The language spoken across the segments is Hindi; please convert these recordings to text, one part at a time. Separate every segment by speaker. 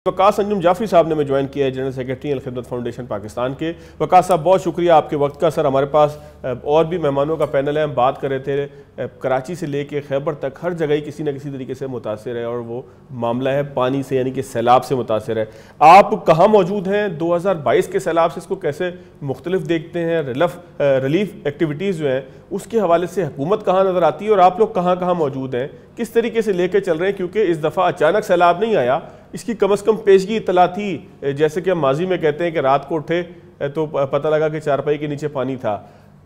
Speaker 1: वकास अंजुम जाफरी साहब ने हमें ज्वाइन किया है, general secretary Alkhidmat foundation Pakistan के। वकास साहब बहुत शुक्रिया आपके वक्त का। सर हमारे पास और भी मेहमानों का पैनल है, हम बात कर रहे थे कराची से लेके खैबर तक हर जगह ही किसी न किसी तरीके से मुतासर है और वो मामला है पानी से, यानी कि सैलाब से मुतासर है। आप कहाँ मौजूद हैं? 2022 के सैलाब से इसको कैसे मुख्तलिफ देखते हैं? रिलीफ एक्टिविटीज़ जो हैं उसके हवाले से हुकूमत कहाँ नज़र आती है और आप लोग कहाँ कहाँ मौजूद हैं, किस तरीके से लेके चल रहे हैं? क्योंकि इस दफ़ा अचानक सैलाब नहीं आया, इसकी कम अज़ कम पेशगी इतला थी। जैसे कि हम माजी में कहते हैं कि रात को उठे तो पता लगा कि चारपाई के नीचे पानी था।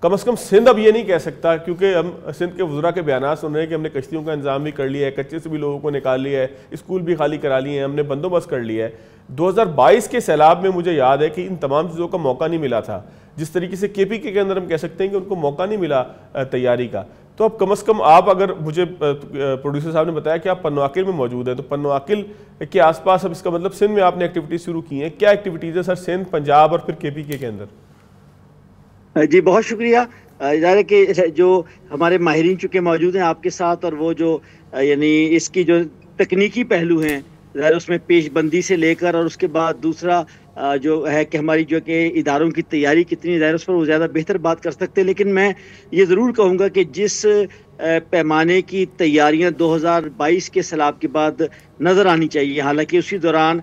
Speaker 1: कम अज़ कम सिंध अब ये नहीं कह सकता, क्योंकि हम सिंध के वज़रा के बयान सुन रहे हैं कि हमने कश्तियों का इंतजाम भी कर लिया है, कच्चे से भी लोगों को निकाल लिया है, स्कूल भी खाली करा लिए हैं, हमने बंदोबस्त कर लिया है। 2022 के सैलाब में मुझे याद है कि इन तमाम चीज़ों का मौका नहीं मिला था, जिस तरीके से KPK के अंदर हम कह सकते हैं कि उनको मौका नहीं मिला तैयारी का। तो अब कम से कम आप, अगर मुझे प्रोड्यूसर साहब ने बताया कि आप पन्नवाकिल में मौजूद हैं, तो पन्नवाकिल के आसपास अब इसका मतलब सिंध में आपने एक्टिविटीज शुरू की हैं, क्या एक्टिविटीज़ है सर सिंध, पंजाब और फिर KPK के अंदर?
Speaker 2: जी बहुत शुक्रिया। ज़ाहिर है कि जो हमारे माहिरीन चुके मौजूद हैं आपके साथ, और वो जो यानी इसकी जो तकनीकी पहलू हैं ज़ाहिर उसमें पेशबंदी से लेकर, और उसके बाद दूसरा जो है कि हमारी जो कि इदारों की तैयारी कितनी ज़ाहिर उस पर वो ज़्यादा बेहतर बात कर सकते हैं। लेकिन मैं ये ज़रूर कहूँगा कि जिस पैमाने की तैयारियां 2022 के सैलाब के बाद नज़र आनी चाहिए, हालांकि उसी दौरान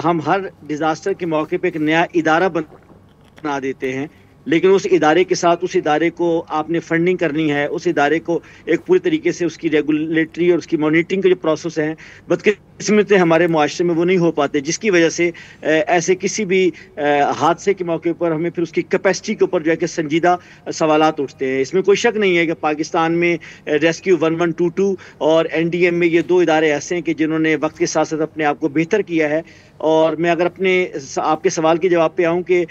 Speaker 2: हम हर डिज़ास्टर के मौके पे एक नया इदारा बना देते हैं, लेकिन उस इदारे के साथ उस इदारे को आपने फंडिंग करनी है, उस इदारे को एक पूरी तरीके से उसकी रेगुलेटरी और उसकी मॉनिटरिंग के जो प्रोसेस हैं बदकिस्मत हमारे मुआशरे में वो नहीं हो पाते, जिसकी वजह से ऐसे किसी भी हादसे के मौके पर हमें फिर उसकी कैपेसिटी के ऊपर जो है कि संजीदा सवालात उठते हैं। इसमें कोई शक नहीं है कि पाकिस्तान में रेस्क्यू 1122 और NDM में ये दो इदारे ऐसे हैं कि जिन्होंने वक्त के साथ साथ अपने आप को बेहतर किया है। और मैं अगर आपके सवाल के जवाब पे आऊँ कि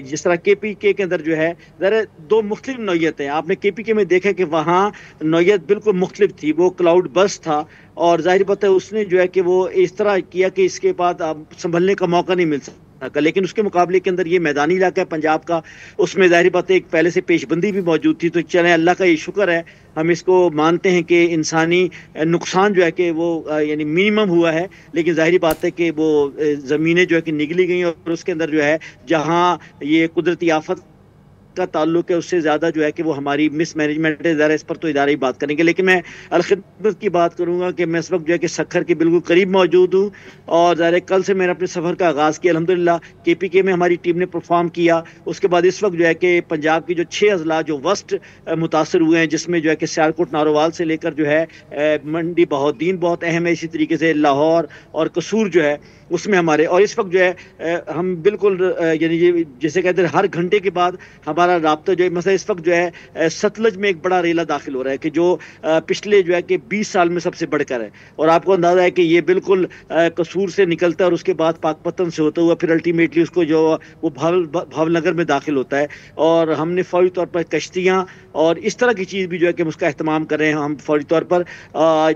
Speaker 2: जिस तरह KPK के अंदर जो है ज़रा दो मुख्तलिफ नौयत हैं। आपने KPK में देखा कि वहाँ नौयत बिल्कुल मुख्तलिफ थी, वो क्लाउड बस था, और जाहिर बात है उसने जो है कि वो इस तरह किया कि इसके बाद अब संभलने का मौका नहीं मिल सकता। लेकिन उसके मुकाबले के अंदर ये मैदानी इलाका है पंजाब का, उसमें जाहिर बात है एक पहले से पेशबंदी भी मौजूद थी। तो चलें, अल्लाह का ये शुक्र है, हम इसको मानते हैं कि इंसानी नुकसान जो है कि वो यानी मिनिमम हुआ है, लेकिन जाहिर बात है कि वो ज़मीनें जो है कि निगली गई, और उसके अंदर जो है जहाँ ये कुदरती आफत का ताल्लुक है उससे ज़्यादा जो है कि वो हमारी मिसमैनेजमेंट है। ज़रा इस पर तो इदारे ही बात करेंगे, लेकिन मैं अलखिदमत की बात करूँगा कि मैं इस वक्त जो है कि सखर के बिल्कुल करीब मौजूद हूँ, और ज़रा कल से मैंने अपने सफ़र का आगाज़ किया। अल्हम्दुलिल्लाह KPK में हमारी टीम ने परफॉर्म किया। उसके बाद इस वक्त जो है कि पंजाब की जो 6 अजला जो वर्स्ट मुतासर हुए हैं, जिसमें जो है कि सियालकोट नारोवाल से लेकर जो है मंडी बहाउद्दीन बहुत अहम है, इसी तरीके से लाहौर और कसूर जो है उसमें हमारे, और इस वक्त जो है हम बिल्कुल यानी ये जैसे कहते हैं हर घंटे के बाद हमारा राब्ता जो है, मतलब इस वक्त जो है सतलज में एक बड़ा रेला दाखिल हो रहा है कि जो पिछले जो है कि 20 साल में सबसे बढ़कर है, और आपको अंदाज़ा है कि ये बिल्कुल कसूर से निकलता है और उसके बाद पाकपतन से होता हुआ फिर अल्टीमेटली उसको जो वो भावनगर में दाखिल होता है। और हमने फौरी तौर पर कश्तियाँ और इस तरह की चीज़ भी जो है कि उसका अहतमाम कर रहे हैं हम फौरी तौर पर।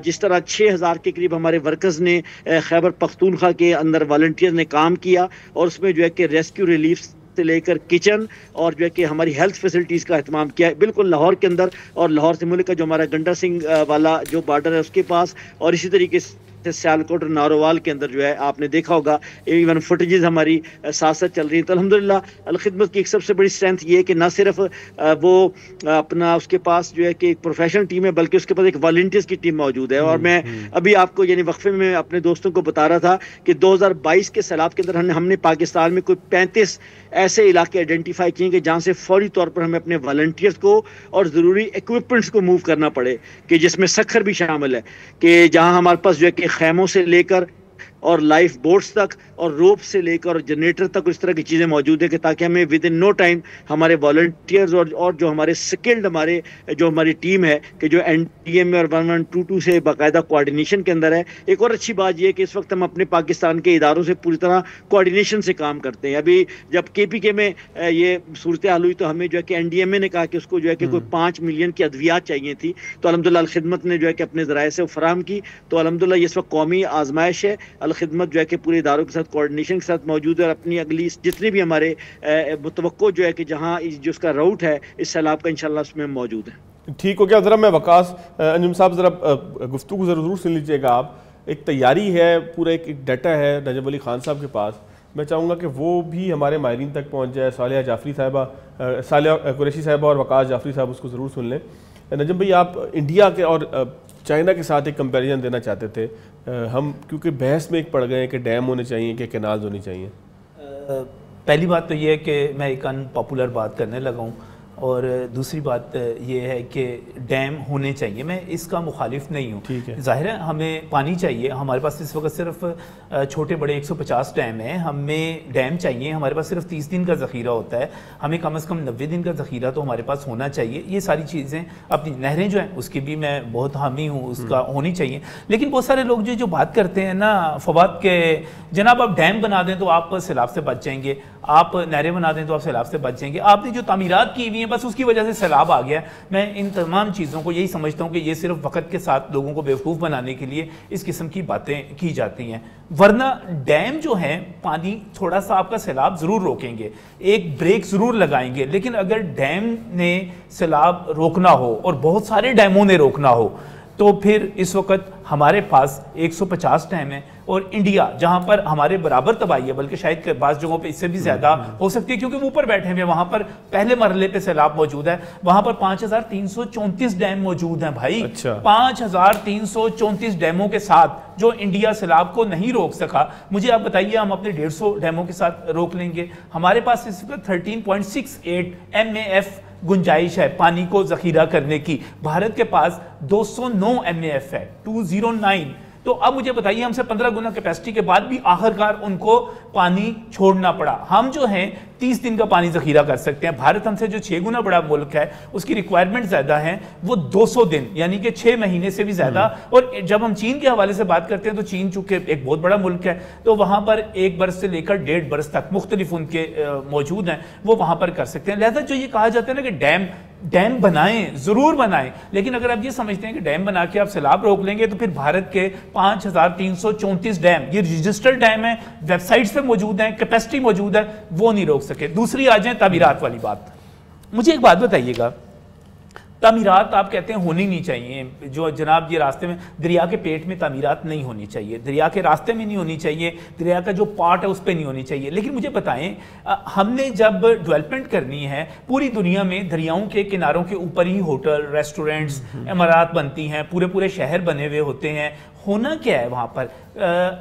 Speaker 2: जिस तरह 6000 के करीब हमारे वर्कर्स ने खैबर पख्तूनख्वा के अंदर वॉलंटियर ने काम किया, और उसमें जो है कि रेस्क्यू रिलीफ से लेकर किचन और जो है कि हमारी हेल्थ फैसिलिटीज़ का अहतमाम किया है, बिल्कुल लाहौर के अंदर, और लाहौर से मुल्क का जो हमारा गंडा सिंह वाला जो बॉर्डर है उसके पास, और इसी तरीके से सियालकोट और नारोवाल के अंदर जो है आपने देखा होगा इवन फुटेजेस हमारी साथ साथ चल रही है। तो अल्हम्दुलिल्लाह अलखिदमत की एक सबसे बड़ी स्ट्रेंथ ये है कि ना सिर्फ वो अपना उसके पास जो है कि एक प्रोफेशनल टीम है, बल्कि उसके पास एक वॉलंटियर्स की टीम मौजूद है। और मैं अभी आपको यानी वक्फे में अपने दोस्तों को बता रहा था कि 2022 के सैलाब के अंदर हमने पाकिस्तान में कोई 35 ऐसे इलाके आइडेंटिफाई किए कि जहाँ से फौरी तौर पर हमें अपने वॉलंटियर्स को और ज़रूरी इक्विपमेंट्स को मूव करना पड़े, कि जिसमें सखर भी शामिल है, कि जहाँ हमारे पास जो है कि खैमों से लेकर और लाइफ बोट्स तक और रोप से लेकर जनरेटर तक इस तरह की चीज़ें मौजूद है, कि ताकि हमें विद इन नो टाइम हमारे वॉलंटियर्स और जो हमारे स्किल्ड हमारी टीम है कि जो NDM और 1122 से बाकायदा कोऑर्डिनेशन के अंदर है। एक और अच्छी बात यह है कि इस वक्त हम अपने पाकिस्तान के इदारों से पूरी तरह कोऑर्डिनेशन से काम करते हैं। अभी जब KPK में ये सूरत हाल हुई तो हमें जो है कि NDMA ने कहा कि उसको जो है कि कोई 5 मिलियन की अद्वियात चाहिए थी, तो अल्हम्दुलिल्लाह खिदमत ने जो है कि अपने ज़राए से फराहम की। तो अल्हम्दुलिल्लाह इस वक्त कौमी आजमाइश है, खिदमत जो है कि पूरे इदारों के साथ कोऑर्डिनेशन के साथ मौजूद है, और अपनी अगली जितने भी हमारे मुतवक्को जो है कि जहाँ जो उसका रूट है इस सैलाब का इंशाल्लाह उसमें मौजूद है।
Speaker 1: ठीक हो गया। ज़रा मैं वकास अंजुम साहब ज़रा गुफ्तगू ज़रूर सुन लीजिएगा आप। एक तैयारी है, पूरा एक डाटा है नजब अली खान साहब के पास। मैं चाहूँगा कि वो भी हमारे माहिरीन तक पहुँच जाए। सालिया जाफरी साहिबा, सालिया कुरैशी साहिबा और वकास जाफरी साहब उसको ज़रूर सुन लें। नजम भाई, आप इंडिया के और चाइना के साथ एक कंपैरिजन देना चाहते थे। हम क्योंकि बहस में एक पड़ गए कि डैम होने चाहिए कि कैनाल्स होनी चाहिए।
Speaker 3: पहली बात तो ये है कि मैं एक अनपॉपुलर बात करने लगा हूँ, और दूसरी बात ये है कि डैम होने चाहिए। मैं इसका मुखालिफ नहीं हूँ। ज़ाहिर है हमें पानी चाहिए। हमारे पास इस वक्त सिर्फ छोटे बड़े 150 डैम हैं। हमें डैम चाहिए। हमारे पास सिर्फ 30 दिन का ज़ख़ीरा होता है। हमें कम से कम 90 दिन का ज़ख़ीरा तो हमारे पास होना चाहिए। ये सारी चीज़ें, अपनी नहरें जो हैं उसकी भी मैं बहुत हामी हूँ, उसका होनी चाहिए। लेकिन बहुत सारे लोग जो बात करते हैं ना फवाद के, जनाब आप डैम बना दें तो आप सैलाब से बच जाएंगे, आप नहरें बना दें तो आप सैलाब से बच जाएंगे, आपने जो तामीरात की हुई हैं बस उसकी वजह से सैलाब आ गया। मैं इन तमाम चीज़ों को यही समझता हूँ कि ये सिर्फ वक्त के साथ लोगों को बेवकूफ़ बनाने के लिए इस किस्म की बातें की जाती हैं। वरना डैम जो हैं पानी थोड़ा सा आपका सैलाब ज़रूर रोकेंगे, एक ब्रेक ज़रूर लगाएंगे। लेकिन अगर डैम ने सैलाब रोकना हो और बहुत सारे डैमों ने रोकना हो तो फिर इस वक्त हमारे पास 150 डैम है, और इंडिया जहां पर हमारे बराबर तबाही है, बल्कि शायद बाज़ जगहों पे इससे भी ज़्यादा हो सकती है क्योंकि वो ऊपर बैठे हुए, वहां पर पहले मरहले पे सैलाब मौजूद है। वहां पर 5334 डैम मौजूद हैं भाई। 5334 डैमों के साथ जो इंडिया सैलाब को नहीं रोक सका, मुझे आप बताइए हम अपने 150 डैमों के साथ रोक लेंगे? हमारे पास इस वक्त 13.68 MAF गुंजाइश है पानी को जखीरा करने की। भारत के पास 209 MAF है, 209। तो अब मुझे बताइए, हमसे 15 गुना कैपेसिटी के बाद भी आखिरकार उनको पानी छोड़ना पड़ा। हम जो हैं 30 दिन का पानी जखीरा कर सकते हैं। भारत हमसे जो 6 गुना बड़ा मुल्क है, उसकी रिक्वायरमेंट ज्यादा है, वो 200 दिन यानी कि 6 महीने से भी ज्यादा। और जब हम चीन के हवाले से बात करते हैं तो चीन चूंकि एक बहुत बड़ा मुल्क है, तो वहां पर 1 बरस से लेकर 1.5 बरस तक मुख्तलिफ उनके मौजूद हैं, वो वहां पर कर सकते हैं। लिहाजा जो ये कहा जाता है ना कि डैम बनाएं, जरूर बनाएं, लेकिन अगर आप ये समझते हैं कि डैम बना के आप सैलाब रोक लेंगे तो फिर भारत के 5334 डैम, ये रजिस्टर्ड डैम है, वेबसाइट्स पे मौजूद हैं, कैपेसिटी मौजूद है, वो नहीं रोक सके। दूसरी आ जाए तामीरात वाली बात। मुझे एक बात बताइएगा, तामीरात आप कहते हैं होनी नहीं चाहिए, जो जनाब ये रास्ते में दरिया के पेट में तामीरात नहीं होनी चाहिए, दरिया के रास्ते में नहीं होनी चाहिए, दरिया का जो पार्ट है उस पर नहीं होनी चाहिए। लेकिन मुझे बताएं, हमने जब डेवलपमेंट करनी है, पूरी दुनिया में दरियाओं के किनारों के ऊपर ही होटल, रेस्टोरेंट्स, इमारत बनती हैं, पूरे पूरे शहर बने हुए होते हैं। होना क्या है वहाँ पर?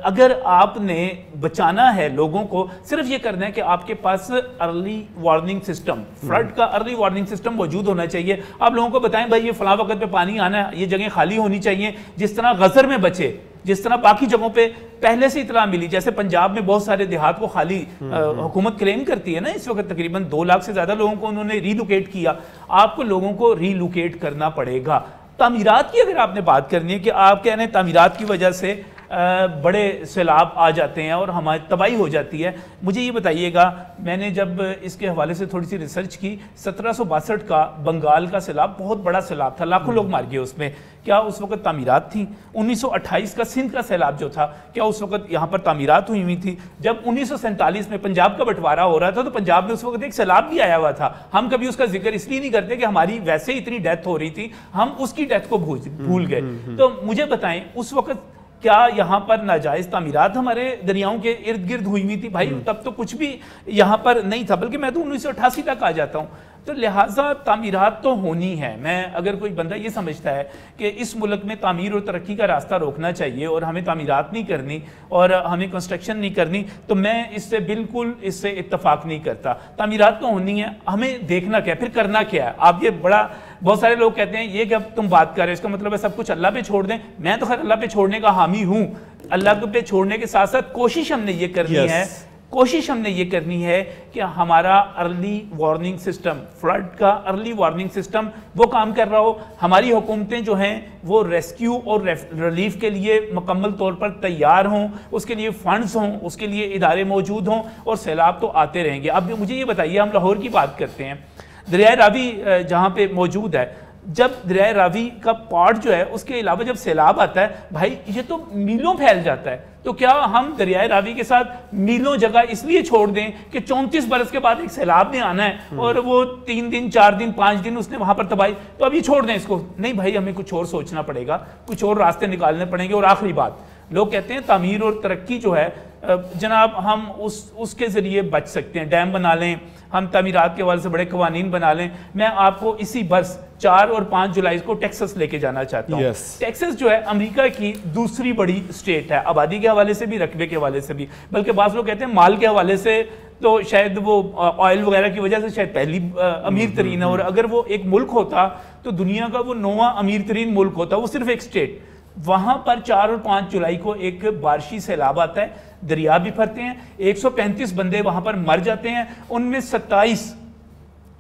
Speaker 3: अगर आपने बचाना है लोगों को, सिर्फ ये करना है कि आपके पास अर्ली वार्निंग सिस्टम, फ्लड का अर्ली वार्निंग सिस्टम मौजूद होना चाहिए। आप लोगों को बताएं भाई ये फलां वक्त पे पानी आना है, ये जगह खाली होनी चाहिए। जिस तरह गजर में बचे, जिस तरह बाकी जगहों पे पहले से इतला मिली, जैसे पंजाब में बहुत सारे देहात को खाली हुकूमत क्लेम करती है ना, इस वक्त तकरीबन 2 लाख से ज्यादा लोगों को उन्होंने रीलोकेट किया। आपको लोगों को रीलोकेट करना पड़ेगा। तामीरात की अगर आपने बात करनी है कि आप कह रहे हैं तामीरात की वजह से बड़े सैलाब आ जाते हैं और हमारी तबाही हो जाती है, मुझे ये बताइएगा, मैंने जब इसके हवाले से थोड़ी सी रिसर्च की, 1762 का बंगाल का सैलाब बहुत बड़ा सैलाब था, लाखों लोग मार गए उसमें। क्या उस वक्त तामीरात थी? 1928 का सिंध का सैलाब जो था, क्या उस वक्त यहाँ पर तामीरात हुई थी? जब 1947 में पंजाब का बंटवारा हो रहा था तो पंजाब में उस वक्त एक सैलाब भी आया हुआ था। हम कभी उसका जिक्र इसलिए नहीं करते कि हमारी वैसे इतनी डेथ हो रही थी, हम उसकी डेथ को भूल गए। तो मुझे बताएं, उस वक्त क्या यहाँ पर नाजायज तामीरात हमारे दरियाओं के इर्द गिर्द हुई थी? भाई तब तो कुछ भी यहाँ पर नहीं था, बल्कि मैं तो 1988 तक आ जाता हूँ। तो लिहाजा तामीरात तो होनी है। मैं अगर कोई बंदा ये समझता है कि इस मुल्क में तामीर और तरक्की का रास्ता रोकना चाहिए और हमें तामीरात नहीं करनी और हमें कंस्ट्रक्शन नहीं करनी, तो मैं इससे बिल्कुल इससे इत्तफाक नहीं करता। तामीरात तो होनी है, हमें देखना क्या है, फिर करना क्या है। आप ये बहुत सारे लोग कहते हैं ये कि अब तुम बात कर रहे हो इसका मतलब है सब कुछ अल्लाह पे छोड़ दें। मैं तो खैर अल्लाह पे छोड़ने का हामी हूँ। अल्लाह पे छोड़ने के साथ साथ कोशिश हमने ये करनी है, कोशिश हमने ये करनी है कि हमारा अर्ली वार्निंग सिस्टम, फ्लड का अर्ली वार्निंग सिस्टम वो काम कर रहा हो। हमारी हुकूमतें जो हैं वो रेस्क्यू और रिलीफ के लिए मुकम्मल तौर पर तैयार हों, उसके लिए फंड्स हों, उसके लिए इदारे मौजूद हों, और सैलाब तो आते रहेंगे। अब मुझे ये बताइए, हम लाहौर की बात करते हैं, दरिया रावी जहाँ पे मौजूद है, जब दरिया रावी का पार्ट जो है उसके अलावा जब सैलाब आता है, भाई ये तो मीलों फैल जाता है। तो क्या हम दरिया रावी के साथ मीलों जगह इसलिए छोड़ दें कि 34 बरस के बाद एक सैलाब ने आना है और वो 3 दिन 4 दिन 5 दिन उसने वहां पर तबाही, तो अब ये छोड़ दें इसको? नहीं भाई, हमें कुछ और सोचना पड़ेगा, कुछ और रास्ते निकालने पड़ेंगे। और आखिरी बात, लोग कहते हैं तामीर और तरक्की जो है जनाब हम उसके ज़रिए बच सकते हैं, डैम बना लें, हम तामीरात के हवाले से बड़े कवानीन बना लें। मैं आपको इसी बस 4 और 5 जुलाई को टेक्सास लेके जाना चाहता हूँ। टेक्सास जो है अमेरिका की दूसरी बड़ी स्टेट है, आबादी के हवाले से भी, रकबे के हवाले से भी, बल्कि बाज़ लोग कहते हैं माल के हवाले से तो शायद वो ऑयल वगैरह की वजह से शायद पहली अमीर तरीन है, और अगर वो एक मुल्क होता तो दुनिया का वो 9वां अमीर तरीन मुल्क होता, वो सिर्फ एक स्टेट। वहां पर 4 और 5 जुलाई को एक बारिशी सैलाब आता है, दरिया भी भरते हैं, 135 बंदे वहां पर मर जाते हैं, उनमें 27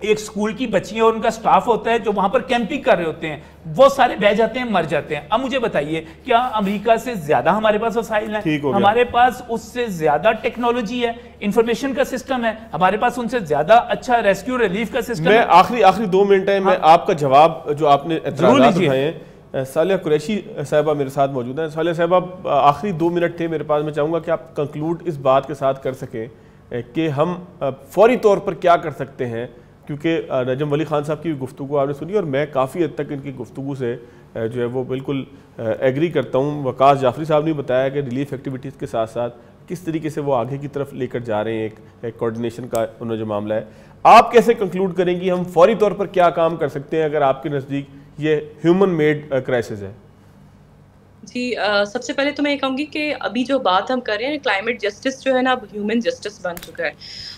Speaker 3: एक स्कूल की बच्चियां और उनका स्टाफ होता है जो वहां पर कैंपिंग कर रहे होते हैं, वो सारे बह जाते हैं, मर जाते हैं। अब मुझे बताइए, क्या अमेरिका से ज्यादा हमारे पास वसाइल हैं? हमारे पास उससे ज्यादा टेक्नोलॉजी है, इंफॉर्मेशन का सिस्टम है, हमारे पास उनसे ज्यादा अच्छा रेस्क्यू रिलीफ का सिस्टम है।
Speaker 1: आखिरी 2 मिनट है, मैं आपका जवाब जो आपने एतराज़ात उठाए हैं, सालिया कुरैशी साहिबा मेरे साथ मौजूद हैं। सालिया साहिबा, आखिरी 2 मिनट थे मेरे पास, मैं चाहूँगा कि आप कंक्लूड इस बात के साथ कर सकें कि हम फौरी तौर पर क्या कर सकते हैं, क्योंकि नजम वली खान साहब की गुफ्तगू आपने सुनी और मैं काफ़ी हद तक इनकी गुफ्तगू से जो है वो बिल्कुल एग्री करता हूँ। वकास जाफरी साहब ने बताया कि रिलीफ एक्टिविटीज़ के साथ साथ किस तरीके से वो आगे की तरफ लेकर जा रहे हैं, एक कोऑर्डिनेशन का उन्होंने जो मामला है। आप कैसे कंक्लूड करेंगी हम फौरी तौर पर क्या काम कर सकते हैं अगर आपके नज़दीक ये ह्यूमन मेड क्राइसिस है?
Speaker 4: जी सबसे पहले तो मैं ये कहूँगी कि अभी जो बात हम कर रहे हैं क्लाइमेट जस्टिस जो है ना, अब ह्यूमन जस्टिस बन चुका है।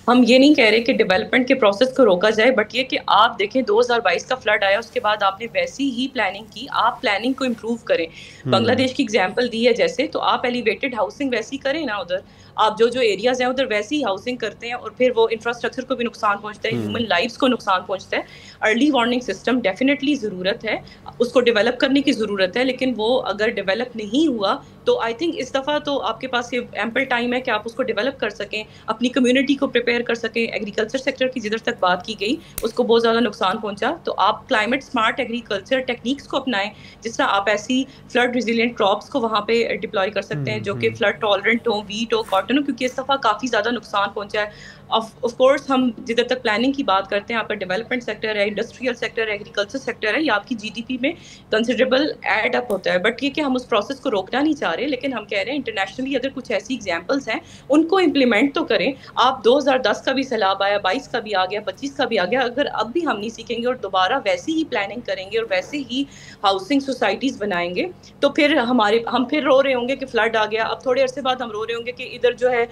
Speaker 4: हम ये नहीं कह रहे कि डेवलपमेंट के प्रोसेस को रोका जाए, बट ये कि आप देखें 2022 का फ्लड आया, उसके बाद आपने वैसी ही प्लानिंग की, आप प्लानिंग को इम्प्रूव करें। बांग्लादेश की एग्जाम्पल दी है जैसे, तो आप एलिवेटेड हाउसिंग वैसी करें ना, उधर आप जो एरियाज हैं उधर वैसी हाउसिंग करते हैं, और फिर वो इंफ्रास्ट्रक्चर को भी नुकसान पहुंचता है, ह्यूमन लाइफ्स को नुकसान पहुंचता है। अर्ली वार्निंग सिस्टम डेफिनेटली ज़रूरत है, उसको डेवलप करने की ज़रूरत है, लेकिन वो अगर डेवलप नहीं हुआ तो आई थिंक इस दफ़ा तो आपके पास ये एम्पल टाइम है कि आप उसको डेवलप कर सकें, अपनी कम्युनिटी को प्रिपेयर कर सकें। एग्रीकल्चर सेक्टर की जिधर तक बात की गई उसको बहुत ज़्यादा नुकसान पहुंचा, तो आप क्लाइमेट स्मार्ट एग्रीकल्चर टेक्निक्स को अपनाएं, जिस तरह आप ऐसी फ्लड रिजिलियंट क्रॉप्स को वहाँ पे डिप्लॉय कर सकते हैं जो कि फ्लड टॉलरेंट हो, वीट हो, कॉटन हो, क्योंकि इस दफ़ा काफ़ी ज़्यादा नुकसान पहुंचा है। ऑफ कोर्स हम जिधर तक प्लानिंग की बात करते हैं, आपका डेवलपमेंट सेक्टर है, इंडस्ट्रियल सेक्टर है, एग्रीकल्चर सेक्टर है, ये आपकी जीडीपी में कंसिडरेबल एड अप होता है। बट ये कि हम उस प्रोसेस को रोकना नहीं चाह रहे, लेकिन हम कह रहे हैं इंटरनेशनली अगर कुछ ऐसी एग्जांपल्स हैं उनको इम्प्लीमेंट तो करें। आप 2010 का भी सैलाब आया, 22 का भी आ गया, 25 का भी आ गया, अगर अब भी हम नहीं सीखेंगे और दोबारा वैसी ही प्लानिंग करेंगे और वैसे ही हाउसिंग सोसाइटीज़ बनाएंगे, तो फिर हम फिर रो रहे होंगे कि फ्लड आ गया। अब थोड़े अरसे बाद हम रो रहे होंगे कि इधर जो है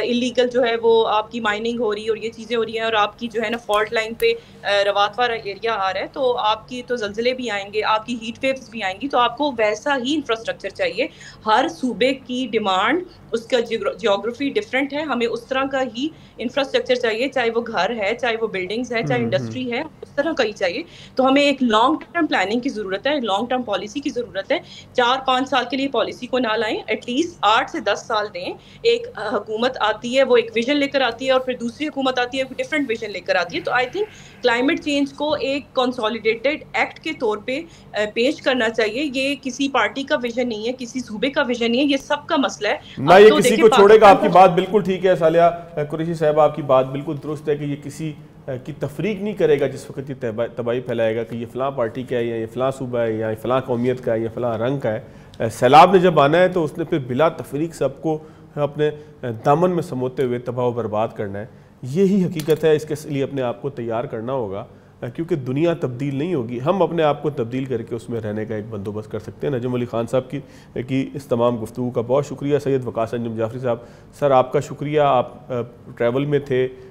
Speaker 4: इलीगल जो है वो आपकी माइनिंग हो रही है और ये चीज़ें हो रही हैं, और आपकी जो है ना फॉल्ट लाइन पे रवात वाला एरिया आ रहा है, तो आपकी तो जल्जले भी आएंगे, आपकी हीट वेव्स भी आएंगी, तो आपको वैसा ही इंफ्रास्ट्रक्चर चाहिए। हर सूबे की डिमांड, उसका जियोग्राफी डिफरेंट है, हमें उस तरह का ही इंफ्रास्ट्रक्चर चाहिए, चाहे वो घर है, चाहे वो बिल्डिंग्स है, चाहे इंडस्ट्री है, उस तरह का ही चाहिए। तो हमें एक लॉन्ग टर्म प्लानिंग की ज़रूरत है, लॉन्ग टर्म पॉलिसी की ज़रूरत है। 4-5 साल के लिए पॉलिसी को ना लाएं, एटलीस्ट 8 से 10 साल दें। एक हुकूमत आती है, वो एक विजन लेकर आती है, और फिर दूसरी हुकूमत आती है, वो डिफरेंट विजन लेकर आती है। तो आई थिंक क्लाइमेट चेंज को एक कंसोलिडेटेड एक्ट के तौर पे पेश करना चाहिए। ये किसी पार्टी का विजन नहीं है, किसी सूबे का विजन नहीं है, ये सबका मसला है
Speaker 1: ना, ये किसी को छोड़ेगा। आपकी बात बिल्कुल ठीक है सालिया कुरैशी साहब, आपकी बात बिल्कुल दुरुस्त है कि ये किसी की तफरीक नहीं करेगा जिस वक्त ये तबाही फैलाएगा कि ये फ़लाँ पार्टी का है, या ये फ़लाँ सूबा है, या फ़लाँ कौमियत का है, या फ़लाँ रंग का है। सैलाब ने जब आना है तो उसने फिर बिला तफरीक सबको अपने दामन में समोते हुए तबाह बर्बाद करना है। यही हकीकत है, इसके लिए अपने आप को तैयार करना होगा, क्योंकि दुनिया तब्दील नहीं होगी, हम अपने आप को तब्दील करके उसमें रहने का एक बंदोबस्त कर सकते हैं। नजम वली खान साहब की इस तमाम गुफ्तगू का बहुत शुक्रिया। सैयद वकास अंजुम जाफरी साहब, सर आपका शुक्रिया, आप ट्रैवल में थे,